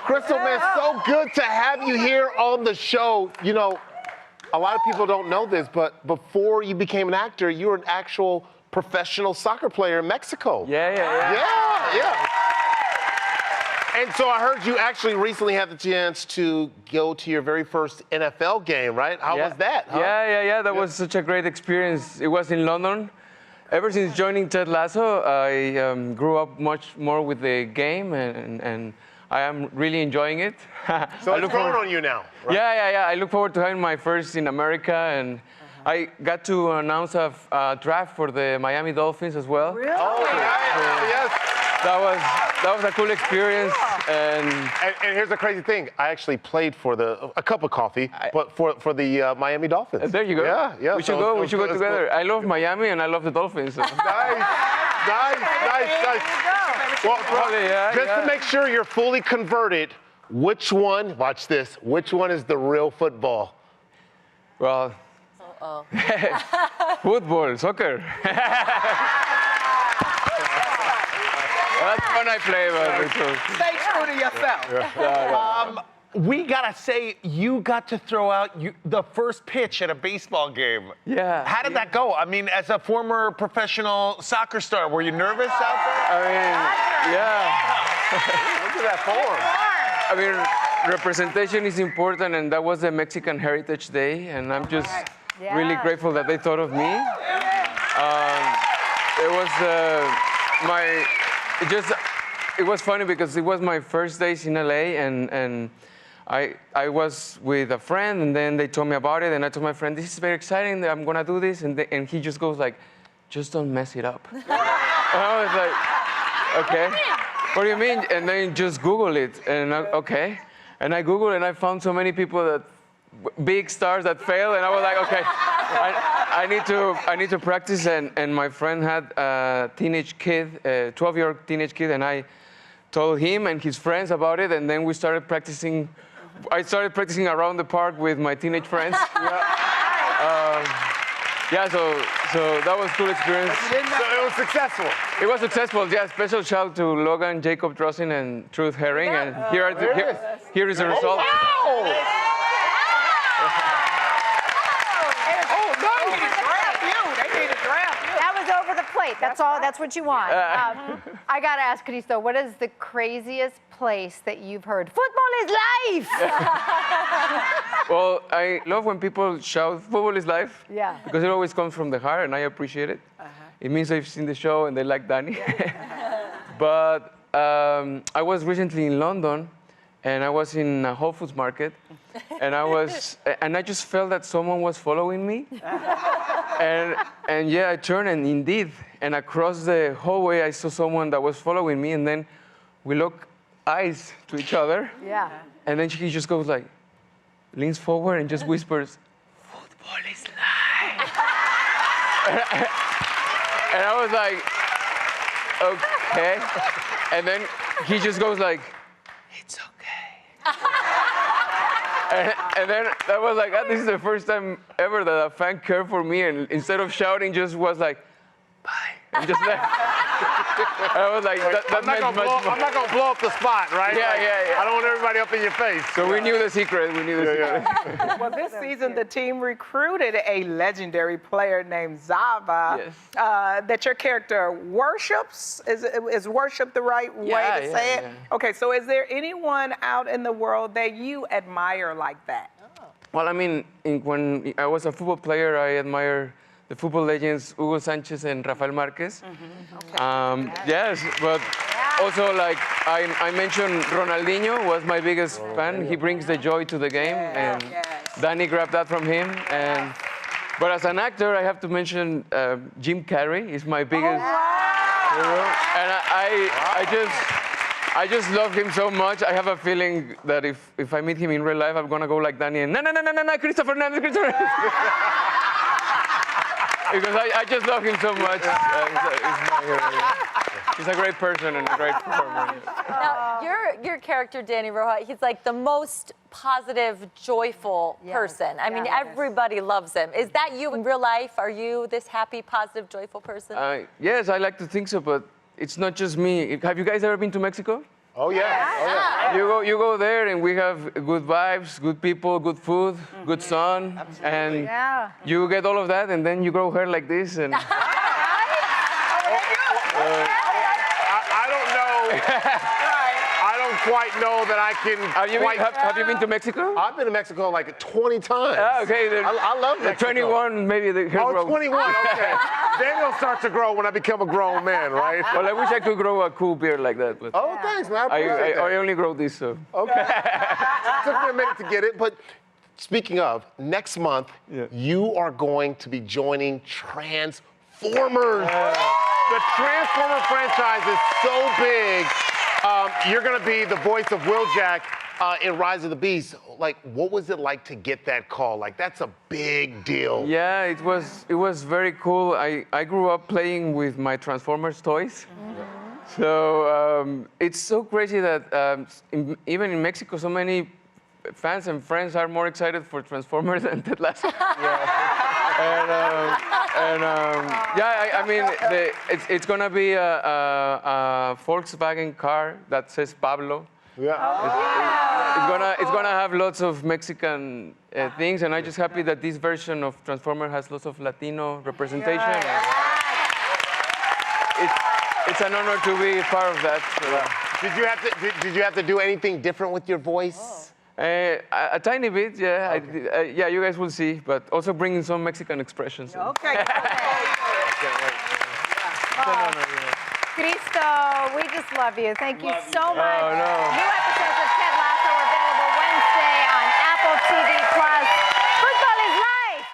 Cristo, man, so good to have you here on the show. You know, a lot of people don't know this, but before you became an actor, you were an actual professional soccer player in Mexico. Yeah. And so I heard you actually recently had the chance to go to your very first NFL game, right? How was that? Huh? Yeah. That was such a great experience. It was in London. Ever since joining Ted Lasso, I grew up much more with the game, and I am really enjoying it. So it's growing on you now, right? Yeah. I look forward to having my first in America, and I got to announce a draft for the Miami Dolphins as well. Really? Oh, yes. That was a cool experience. And here's the crazy thing. I actually played for a cup of coffee, but for the Miami Dolphins. There you go. Yeah. We should go together. Cool. I love Miami and I love the Dolphins. So. Nice. Well, just to make sure you're fully converted, which one, watch this, which one is the real football? Well, football, soccer. That's fun I play, but stay true to yourself. We gotta say, you got to throw out the first pitch at a baseball game. Yeah. How did that go? I mean, as a former professional soccer star, were you nervous out there? I mean, yeah. Look at that form. I mean, representation is important, and that was the Mexican Heritage Day, and I'm just really grateful that they thought of me. It was funny because it was my first days in LA, and I was with a friend, and then they told me about it, and I told my friend, this is very exciting, I'm gonna do this, and he just goes like, just don't mess it up. And I was like, okay, what do you mean? And then just Google it, and okay. And I Googled, and I found so many people big stars that fail, and I was like, okay, I need to practice, and my friend had a teenage kid, a 12-year-old teenage kid, and I told him and his friends about it, and then we started practicing. I started practicing around the park with my teenage friends. So that was a cool experience. So it was successful. It was successful, yeah. Special shout to Logan, Jacob Drosin, and Truth Herring, and here is the result. That's all. That's what you want. I gotta ask Cristo, what is the craziest place that you've heard? Football is life. Well, I love when people shout, "Football is life." Yeah. Because it always comes from the heart, and I appreciate it. It means they've seen the show and they like Danny. But I was recently in London, and I was in a Whole Foods market, and I just felt that someone was following me. And yeah, I turned, and indeed, and across the hallway, I saw someone that was following me, and then we look eyes to each other. Yeah. And then he just goes like, leans forward and just whispers, "Football is life." And I was like, okay. And then he just goes like, "It's okay." And then I was like, this is the first time ever that a fan cared for me, and instead of shouting, just was like, "Bye," and just left. I was like, that meant much more. I'm not gonna blow up the spot, right? Yeah. I don't want everybody up in your face. So we knew the secret. Well, this season, the team recruited a legendary player named Zava. Yes. That your character worships. Is worship the right way to say it? Yeah. Okay, so is there anyone out in the world that you admire like that? Well, I mean, when I was a football player, I admire the football legends Hugo Sanchez and Rafael Marquez. Yes, but also like I mentioned, Ronaldinho was my biggest fan. He brings the joy to the game, and Danny grabbed that from him. But as an actor, I have to mention Jim Carrey is my biggest hero, and I just love him so much. I have a feeling that if I meet him in real life, I'm gonna go like Danny and no, Cristo Fernández, Cristo Fernández. Because I just love him so much. He's my hero. He's a great person and a great performer. Now, your character, Danny Roja, he's like the most positive, joyful person. I mean, everybody loves him. Is that you in real life? Are you this happy, positive, joyful person? Yes, I like to think so, but it's not just me. Have you guys ever been to Mexico? Oh yeah. You go there and we have good vibes, good people, good food, good sun, and Yeah. you get all of that, and then you grow hair like this, and I don't know. I don't quite know that I can. have you been to Mexico? I've been to Mexico like 20 times. Ah, okay. Then I love Mexico. 21, maybe the hair Oh, grows. 21. Okay. Then it'll start to grow when I become a grown man, right? Well, I wish I could grow a cool beard like that, but Oh, thanks, man. I appreciate that. I only grow this, so. Okay. Took me a minute to get it, but speaking of, next month, you are going to be joining Transformers. The Transformer franchise is so big. You're going to be the voice of Wheeljack in Rise of the Beast. Like, what was it like to get that call? Like, that's a big deal. Yeah, it was very cool. I grew up playing with my Transformers toys. So it's so crazy that even in Mexico, so many fans and friends are more excited for Transformers than Ted Lasso. I mean, it's gonna be a Volkswagen car that says Pablo. Yeah. It's gonna have lots of Mexican things, and I'm just happy that this version of Transformer has lots of Latino representation. It's an honor to be part of that. Did you have to do anything different with your voice? A tiny bit, yeah. Yeah, you guys will see, but also bringing some Mexican expressions. Okay. Cristo, we just love you. Thank you so much. Oh, no. New episodes of